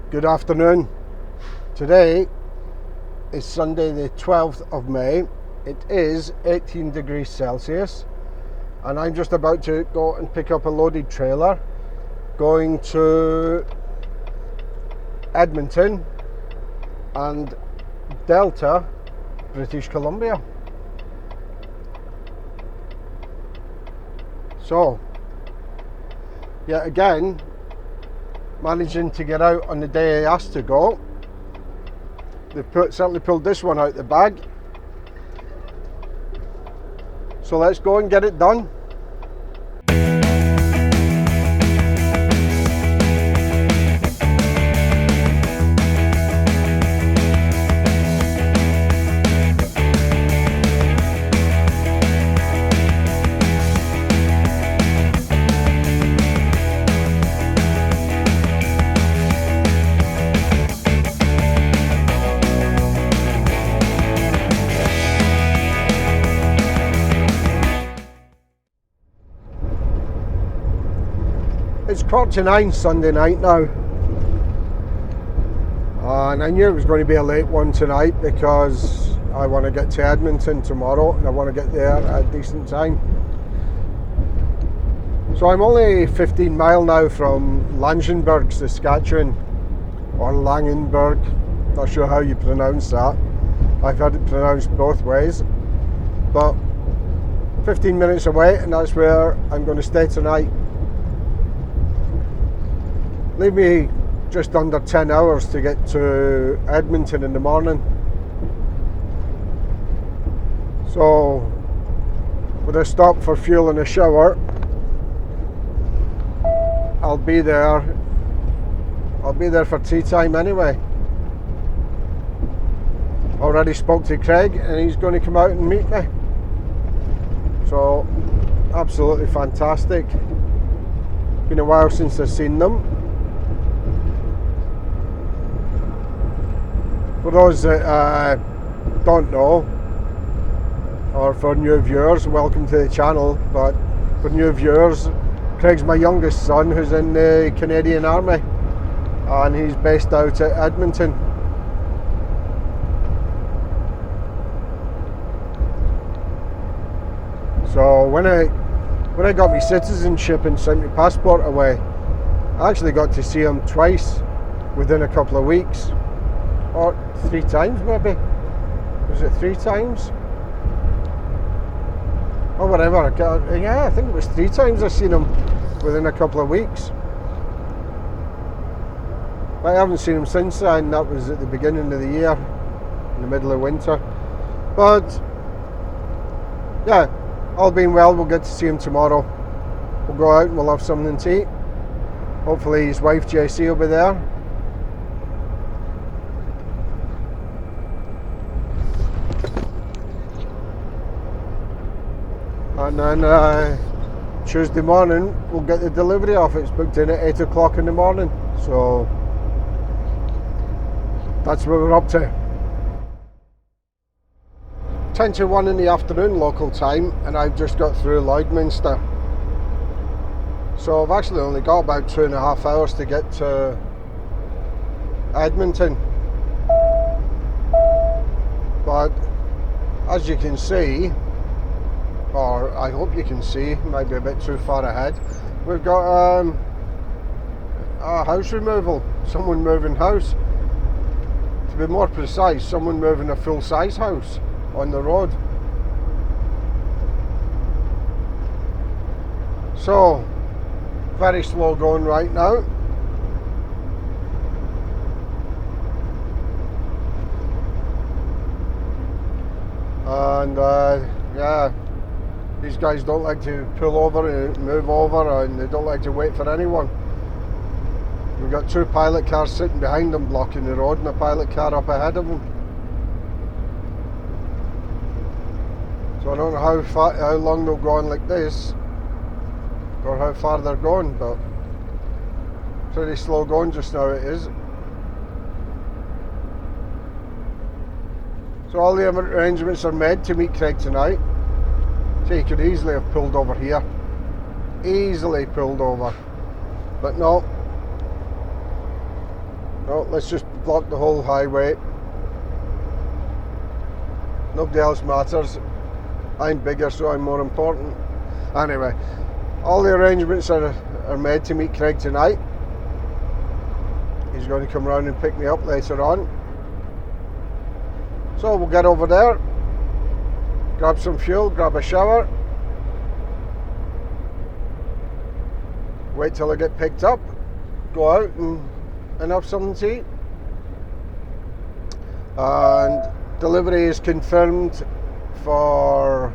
Good afternoon. Today is Sunday the 12th of May. It is 18 degrees Celsius and I'm just about to go and pick up a loaded trailer going to Edmonton and Delta, British Columbia. So, yet again, managing to get out on the day I asked to go. They've certainly pulled this one out the bag. So let's go and get it done. It's 8:45 Sunday night now, and I knew it was going to be a late one tonight because I want to get to Edmonton tomorrow and I want to get there at a decent time. So I'm only 15 mile now from Langenburg, Saskatchewan, or Langenburg, not sure how you pronounce that. I've had it pronounced both ways, but 15 minutes away, and that's where I'm going to stay tonight. Leave me just under 10 hours to get to Edmonton in the morning. So, with a stop for fuel and a shower, I'll be there for tea time anyway. Already spoke to Craig and he's going to come out and meet me. So, absolutely fantastic. Been a while since I've seen them. For those that don't know, or for new viewers, welcome to the channel. But for new viewers, Craig's my youngest son who's in the Canadian Army and he's based out at Edmonton. So when I got my citizenship and sent my passport away, I actually got to see him twice within a couple of weeks. Or 3 times maybe. Was it 3 times? Or whatever. Yeah, I think it was 3 times I've seen him within a couple of weeks. But I haven't seen him since then. That was at the beginning of the year, in the middle of winter. But yeah, all being well, we'll get to see him tomorrow. We'll go out and we'll have something to eat. Hopefully his wife JC will be there. And then Tuesday morning we'll get the delivery off. It's booked in at 8 o'clock in the morning. So that's what we're up to. 10 to 1 in the afternoon local time, and I've just got through Lloydminster. So I've actually only got about 2.5 hours to get to Edmonton. But as you can see, or I hope you can see, might be a bit too far ahead, we've got a house removal, someone moving house. To be more precise, someone moving a full-size house on the road. So, very slow going right now. And yeah, these guys don't like to pull over and move over, and they don't like to wait for anyone. We've got 2 pilot cars sitting behind them blocking the road and a pilot car up ahead of them. So I don't know how long they'll go on like this, or how far they're going, but pretty slow going just now it is. So all the arrangements are made to meet Craig tonight. So he could easily have pulled over here. Easily pulled over. But no. Oh, let's just block the whole highway. Nobody else matters. I'm bigger, so I'm more important. Anyway, all the arrangements are made to meet Craig tonight. He's going to come round and pick me up later on. So we'll get over there, grab some fuel, grab a shower, wait till I get picked up, go out and have something to eat. And delivery is confirmed for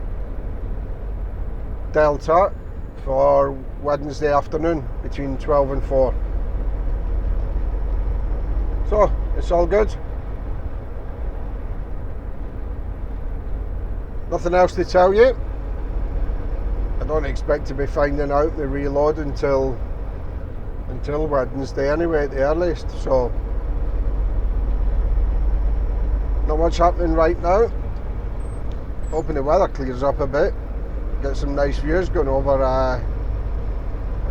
Delta for Wednesday afternoon between 12 and 4. So it's all good. Nothing else to tell you. I don't expect to be finding out the reload until Wednesday anyway at the earliest, so not much happening right now. Hoping the weather clears up a bit, get some nice views going over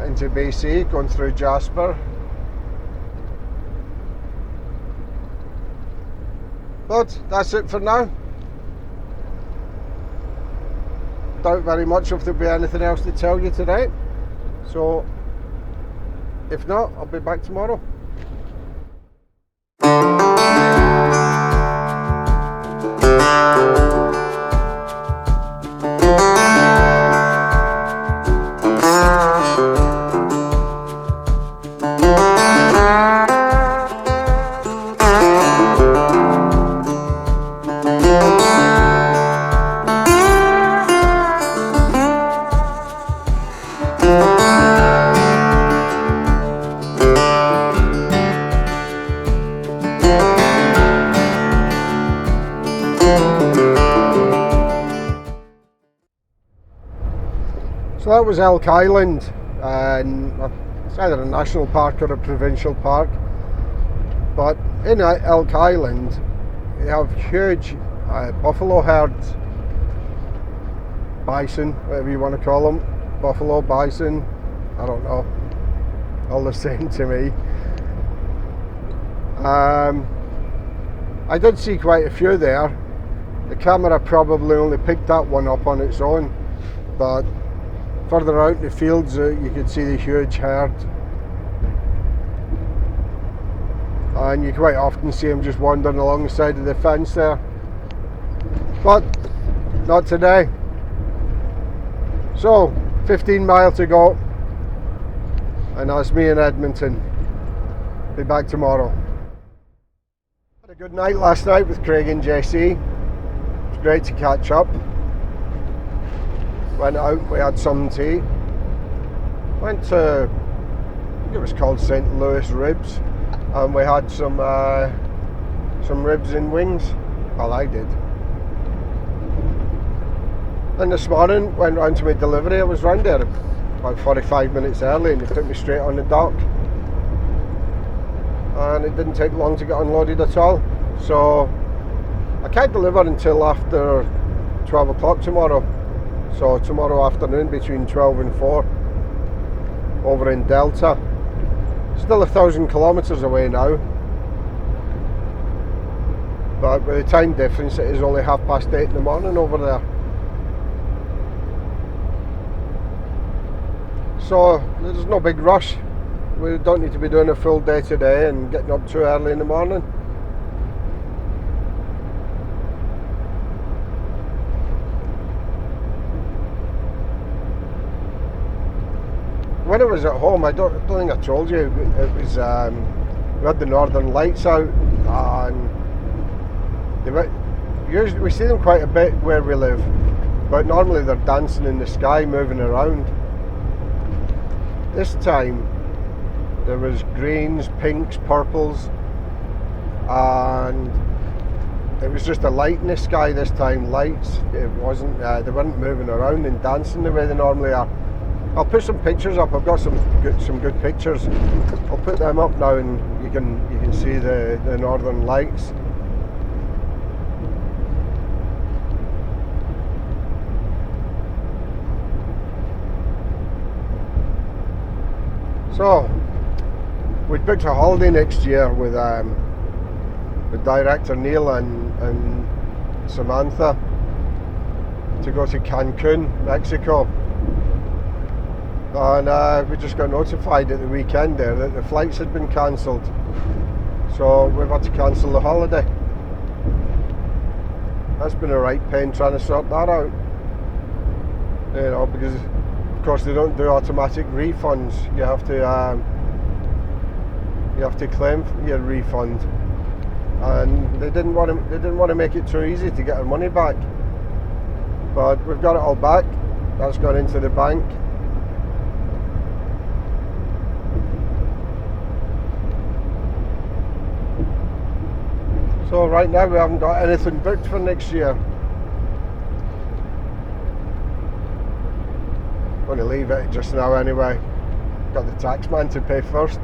into BC, going through Jasper. But that's it for now. Doubt very much if there'll be anything else to tell you today, so if not, I'll be back tomorrow. So that was Elk Island, and it's either a national park or a provincial park. But in Elk Island, you have huge buffalo herds, bison, whatever you want to call them, buffalo, bison, I don't know, all the same to me. I did see quite a few there. The camera probably only picked that one up on its own, but further out in the fields you could see the huge herd, and you quite often see them just wandering along the side of the fence there, but not today. So 15 miles to go, and that's me in Edmonton. Be back tomorrow. Had a good night last night with Craig and JC. It was great to catch up. Went out, we had some tea. Went to, I think it was called St. Louis Ribs, and we had some ribs and wings. Well, I did. And this morning, went round to my delivery. I was round there about 45 minutes early, and they took me straight on the dock. And it didn't take long to get unloaded at all. So I can't deliver until after 12 o'clock tomorrow. So tomorrow afternoon between 12 and 4 over in Delta. Still 1,000 kilometres away now, but with the time difference it is only 8:30 in the morning over there. So there's no big rush. We don't need to be doing a full day today and getting up too early in the morning. When I was at home, I don't think I told you, it was we had the Northern Lights out, and usually we see them quite a bit where we live, but normally they're dancing in the sky, moving around. This time there was greens, pinks, purples, and it was just a light in the sky this time. Lights. It wasn't. They weren't moving around and dancing the way they normally are. I'll put some pictures up. I've got some good pictures. I'll put them up now, and you can see the Northern Lights. So we'd booked a holiday next year with director Neil and Samantha to go to Cancun, Mexico. And we just got notified at the weekend there that the flights had been cancelled. So we've had to cancel the holiday. That's been a right pain trying to sort that out. You know, because of course they don't do automatic refunds. You have to claim your refund, and they didn't want to make it too easy to get our money back. But we've got it all back. That's gone into the bank. So right now we haven't got anything booked for next year. Going to leave it just now anyway. Got the tax man to pay first.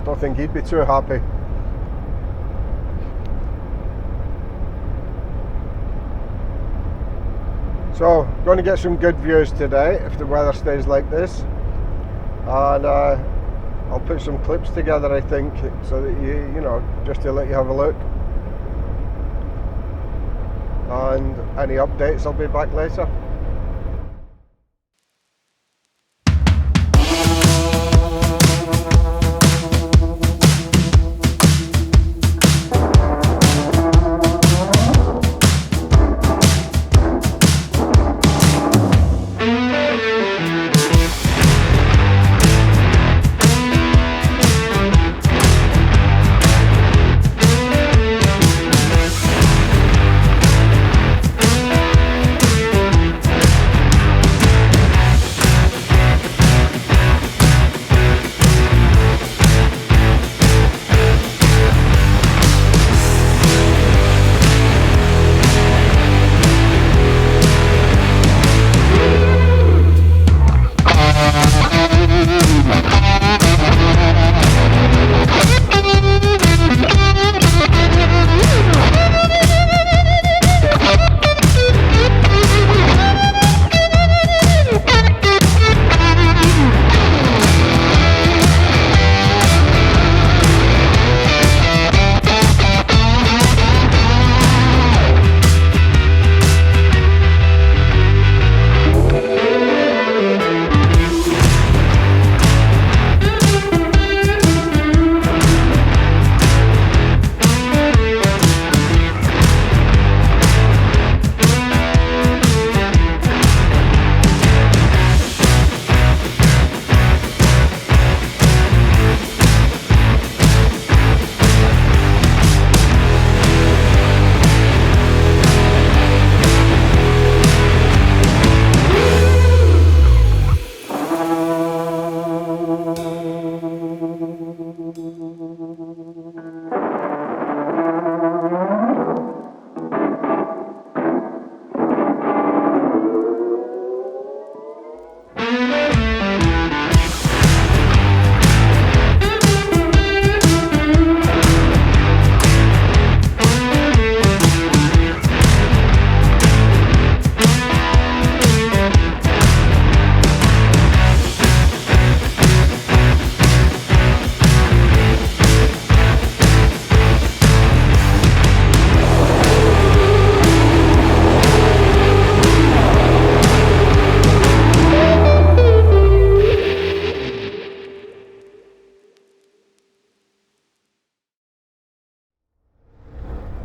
Don't think he'd be too happy. So, going to get some good views today if the weather stays like this, and I'll put some clips together, I think, so that you know, just to let you have a look. And any updates, I'll be back later.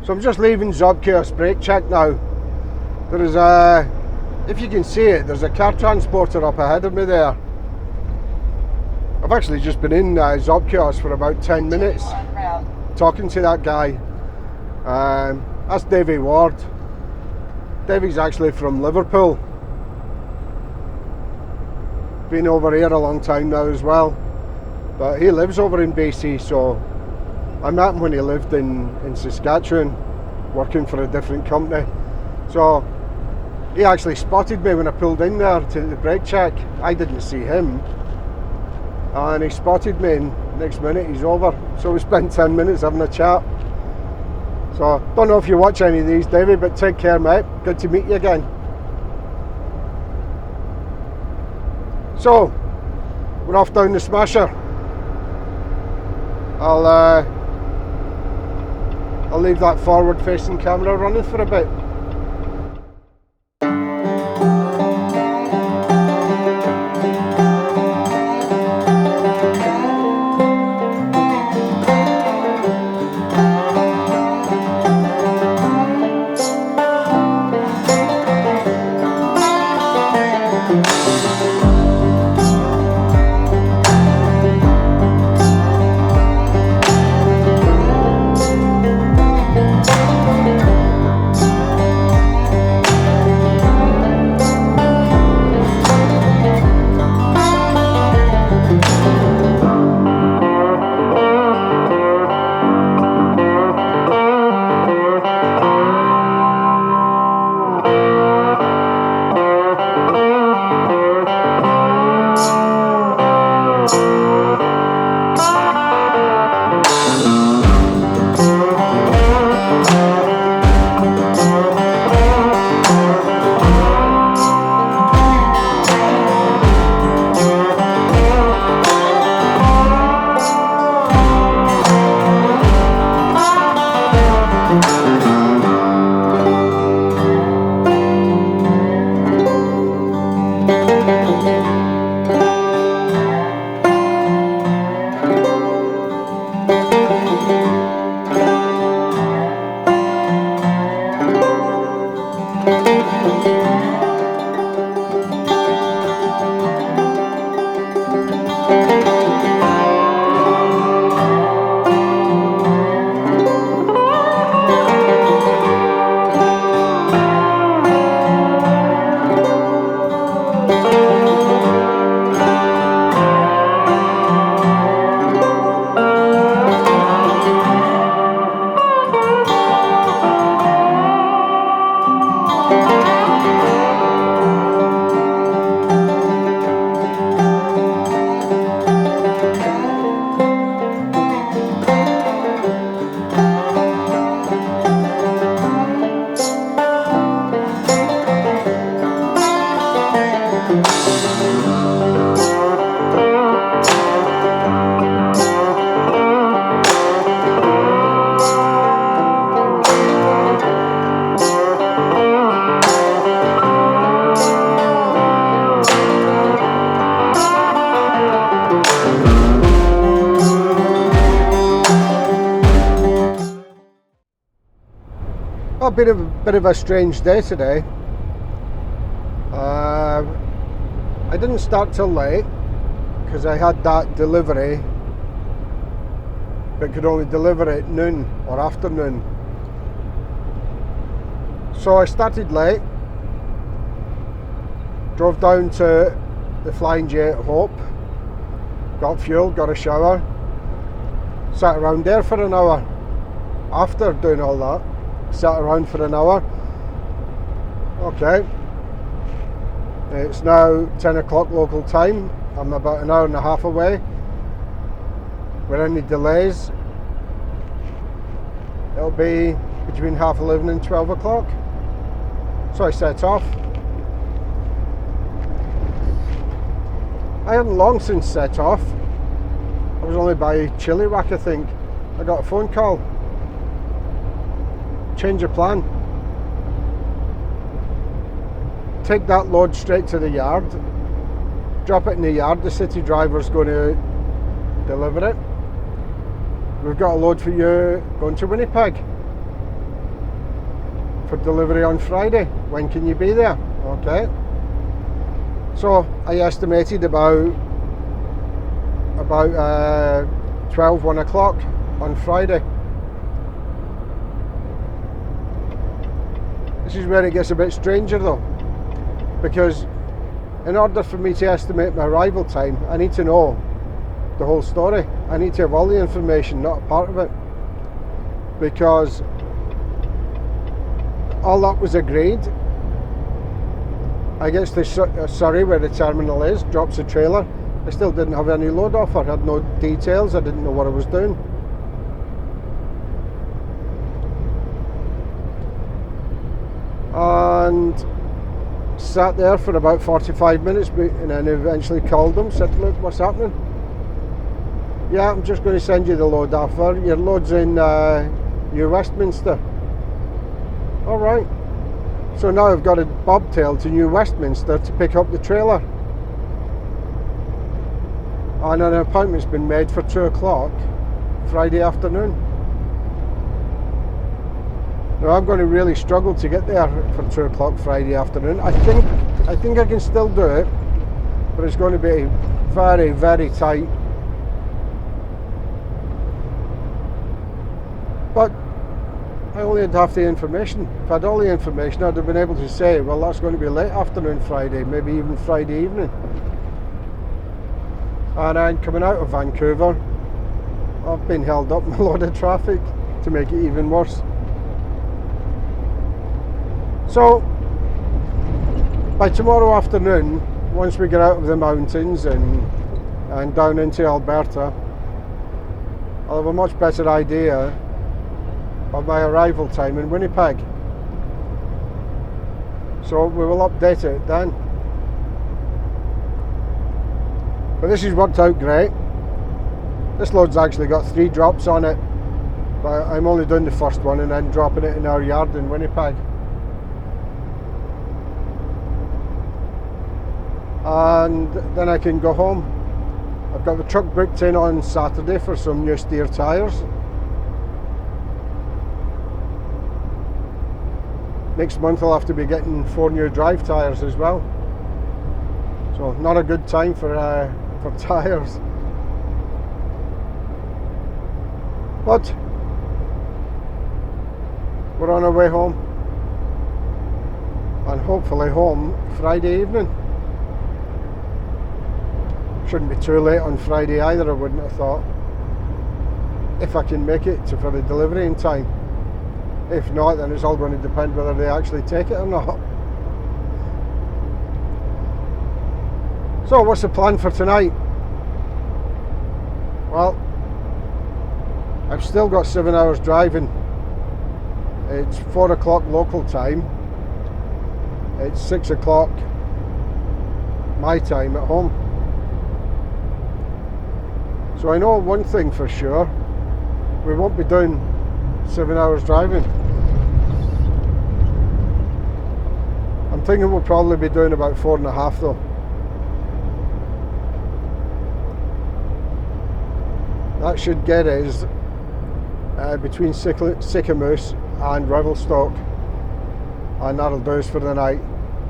So I'm just leaving Zobkios brake check now. There is if you can see it, there's a car transporter up ahead of me there. I've actually just been in Zobkios for about 10 minutes talking to that guy. That's Davey Ward. Davey's actually from Liverpool. Been over here a long time now as well. But he lives over in BC, so I met him when he lived in Saskatchewan, working for a different company. So he actually spotted me when I pulled in there to the brake check. I didn't see him, and he spotted me, and next minute he's over. So we spent 10 minutes having a chat. So don't know if you watch any of these, David, but take care, mate. Good to meet you again. So we're off down the Smasher. I'll leave that forward facing camera running for a bit. A bit of a strange day today. I didn't start till late because I had that delivery, but could only deliver at noon or afternoon. So I started late, drove down to the Flying J at Hope, got fuel, got a shower, sat around there for an hour. After doing all that, sat around for an hour. Okay, it's now 10 o'clock local time. I'm about an hour and a half away. With any delays, it'll be between 11:30 and 12 o'clock. So I set off. I hadn't long since set off. I was only by Chilliwack, I think. I got a phone call. Change of plan. Take that load straight to the yard. Drop it in the yard. The city driver's going to deliver it. We've got a load for you going to Winnipeg for delivery on Friday. When can you be there? Okay. So I estimated about 12, 1 o'clock on Friday. This is where it gets a bit stranger though, because in order for me to estimate my arrival time, I need to know the whole story. I need to have all the information, not a part of it, because all that was agreed. I guess the Surrey, where the terminal is, drops a trailer. I still didn't have any load offer, I had no details, I didn't know what I was doing. And sat there for about 45 minutes and then eventually called them, said, look, what's happening? Yeah, I'm just going to send you the load offer. Your load's in New Westminster. Alright. So now I've got a bobtail to New Westminster to pick up the trailer. And an appointment's been made for 2 o'clock Friday afternoon. Now I'm going to really struggle to get there for 2 o'clock Friday afternoon. I think I can still do it, but it's going to be very, very tight. But I only had half the information. If I had all the information, I'd have been able to say, well, that's going to be late afternoon Friday, maybe even Friday evening. And then coming out of Vancouver, I've been held up in a lot of traffic to make it even worse. So by tomorrow afternoon, once we get out of the mountains and down into Alberta, I'll have a much better idea of my arrival time in Winnipeg. So we will update it then. But this has worked out great. This load's actually got 3 drops on it, but I'm only doing the first one and then dropping it in our yard in Winnipeg. And then I can go home. I've got the truck booked in on Saturday for some new steer tyres. Next month I'll have to be getting 4 new drive tyres as well. So not a good time for tyres. But we're on our way home. And hopefully home Friday evening. Shouldn't be too late on Friday either, I wouldn't have thought. If I can make it for the delivery in time. If not, then it's all going to depend whether they actually take it or not. So what's the plan for tonight? Well, I've still got 7 hours driving. It's 4 o'clock local time. It's 6 o'clock my time at home. So I know one thing for sure, we won't be doing 7 hours driving. I'm thinking we'll probably be doing about 4.5 though. That should get us between Sycamoose and Revelstoke, and that'll do us for the night.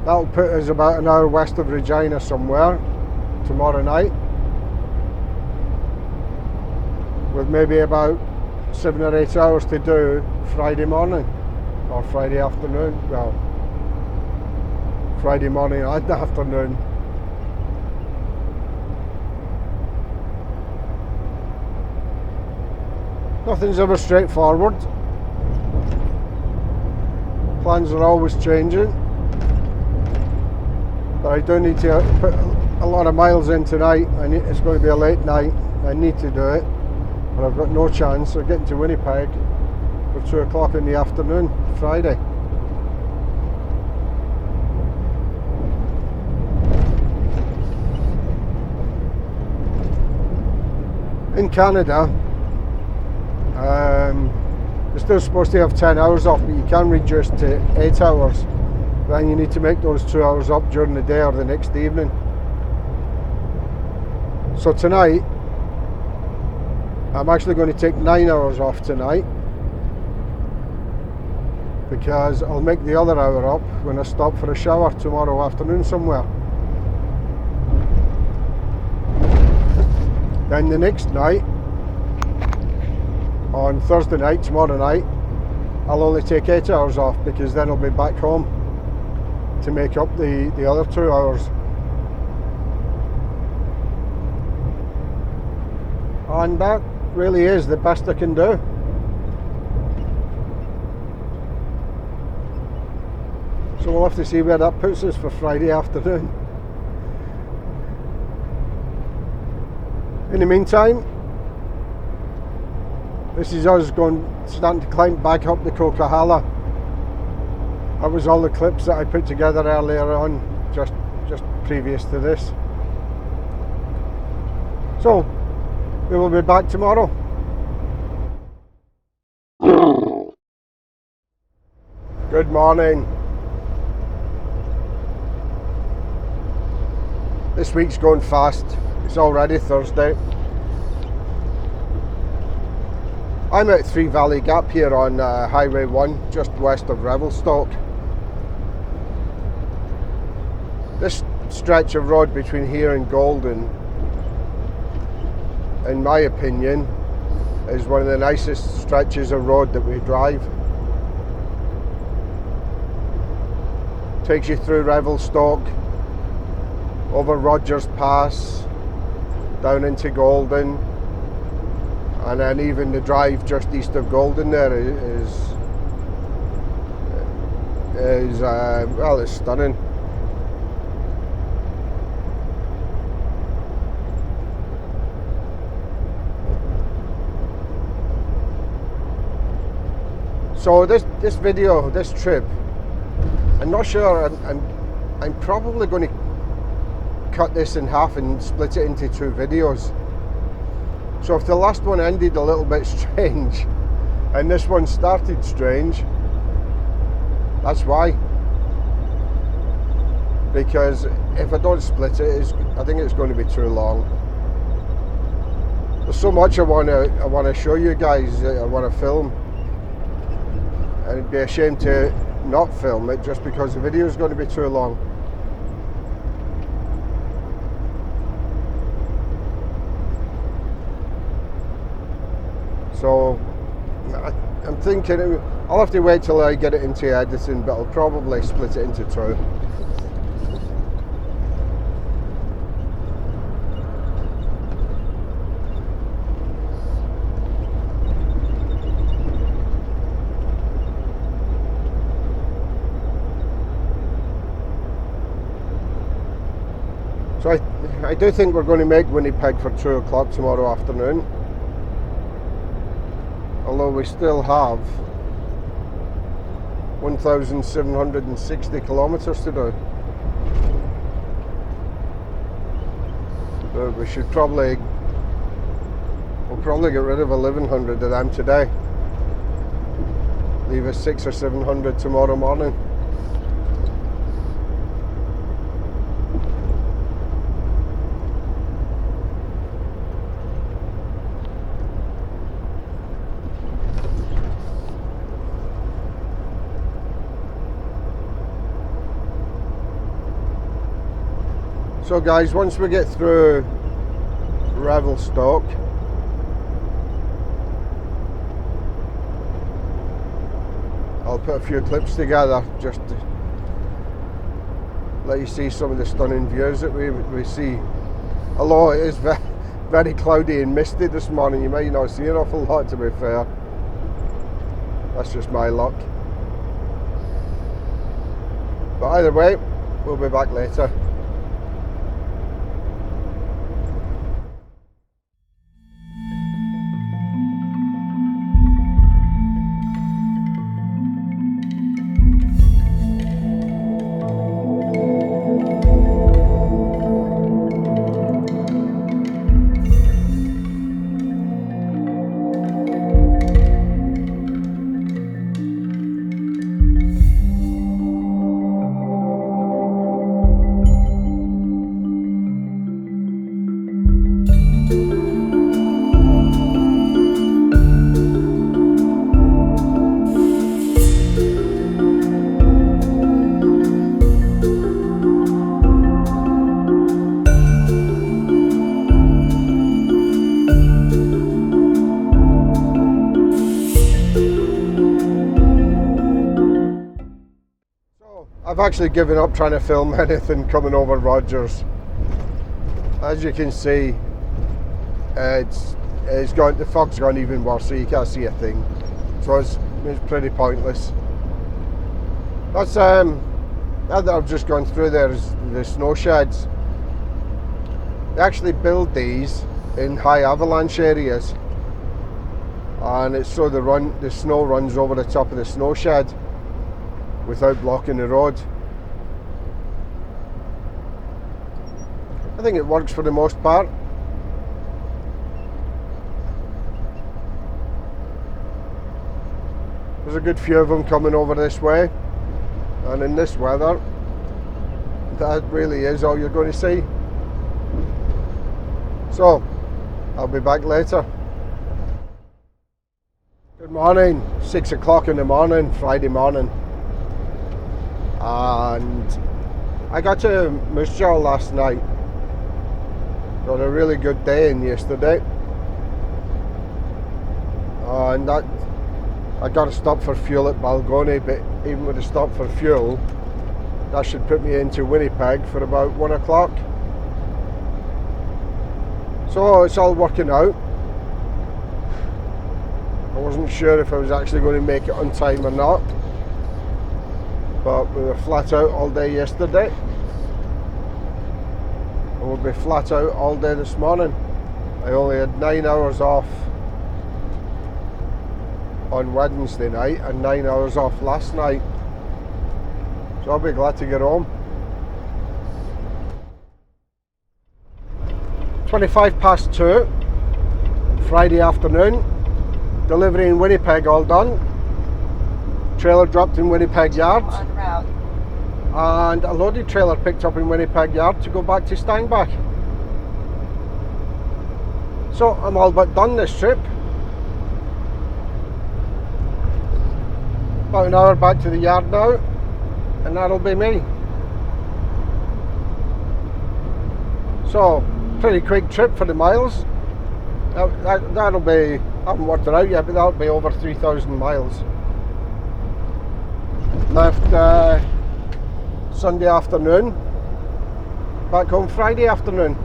That'll put us about an hour west of Regina somewhere tomorrow night, with maybe about 7 or 8 hours to do Friday morning or Friday afternoon. Well, Friday morning and afternoon. Nothing's ever straightforward. Plans are always changing. But I do need to put a lot of miles in tonight. It's going to be a late night. I need to do it. But I've got no chance of getting to Winnipeg for 2 o'clock in the afternoon, Friday. In Canada, you're still supposed to have 10 hours off, but you can reduce to 8 hours. Then you need to make those 2 hours up during the day or the next evening. So tonight, I'm actually going to take 9 hours off tonight, because I'll make the other hour up when I stop for a shower tomorrow afternoon somewhere. Then the next night, on Thursday night, tomorrow night, I'll only take 8 hours off, because then I'll be back home to make up the other 2 hours. And that really is the best I can do. So we'll have to see where that puts us for Friday afternoon. In the meantime, this is us starting to climb back up the Coquihalla. That was all the clips that I put together earlier on, just previous to this. So We will be back tomorrow. Good morning. This week's going fast. It's already Thursday. I'm at Three Valley Gap here on Highway 1, just west of Revelstoke. This stretch of road between here and Golden, in my opinion, is one of the nicest stretches of road that we drive. Takes you through Revelstoke, over Rogers Pass, down into Golden, and then even the drive just east of Golden there is well, it's stunning. So this video, this trip, I'm not sure, I'm probably going to cut this in half and split it into two videos. So if the last one ended a little bit strange and this one started strange, that's why. Because if I don't split it, I think it's going to be too long. There's so much I want to show you guys, I want to film. And it'd be a shame to not film it just because the video is going to be too long. So I'm thinking I'll have to wait till I get it into editing, but I'll probably split it into two. So I do think we're going to make Winnipeg for 2 o'clock tomorrow afternoon. Although we still have 1,760 kilometres to do. But we should we'll probably get rid of 1,100 of them today. Leave us 600 or 700 tomorrow morning. So guys, once we get through Revelstoke, I'll put a few clips together just to let you see some of the stunning views that we see. Although it is very cloudy and misty this morning, you might not see an awful lot, to be fair. That's just my luck. But either way, we'll be back later. I've actually given up trying to film anything coming over Rogers. As you can see, the fog's gone even worse, so you can't see a thing. So it's pretty pointless. That's that I've just gone through there is the snow sheds. They actually build these in high avalanche areas, and it's so the snow runs over the top of the snow shed without blocking the road. I think it works for the most part. There's a good few of them coming over this way, and in this weather that really is all you're going to see. So I'll be back later. Good morning, 6 o'clock in the morning, Friday morning, and I got to Moose Jaw last night. Got a really good day in yesterday, and that I got to stop for fuel at Balgony, but even with a stop for fuel, that should put me into Winnipeg for about 1 o'clock. So it's all working out. I wasn't sure if I was actually going to make it on time or not, but we were flat out all day yesterday, and we'll be flat out all day this morning. I only had 9 hours off on Wednesday night and 9 hours off last night, so I'll be glad to get home. 2:25 Friday afternoon. Delivery in Winnipeg all done. Trailer dropped in Winnipeg Yard, and a loaded trailer picked up in Winnipeg Yard to go back to Steinbach. So I'm all but done this trip. About an hour back to the yard now, and that'll be me. So pretty quick trip for the miles. That'll be, I haven't worked it out yet, but that'll be over 3,000 miles. Left Sunday afternoon, back home Friday afternoon.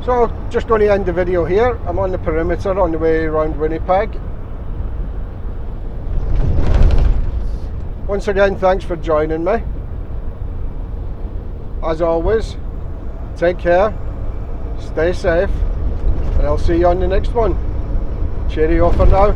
So just going to end the video here. I'm on the perimeter on the way around Winnipeg. Once again, thanks for joining me. As always, take care, stay safe, and I'll see you on the next one. Cheerio for now.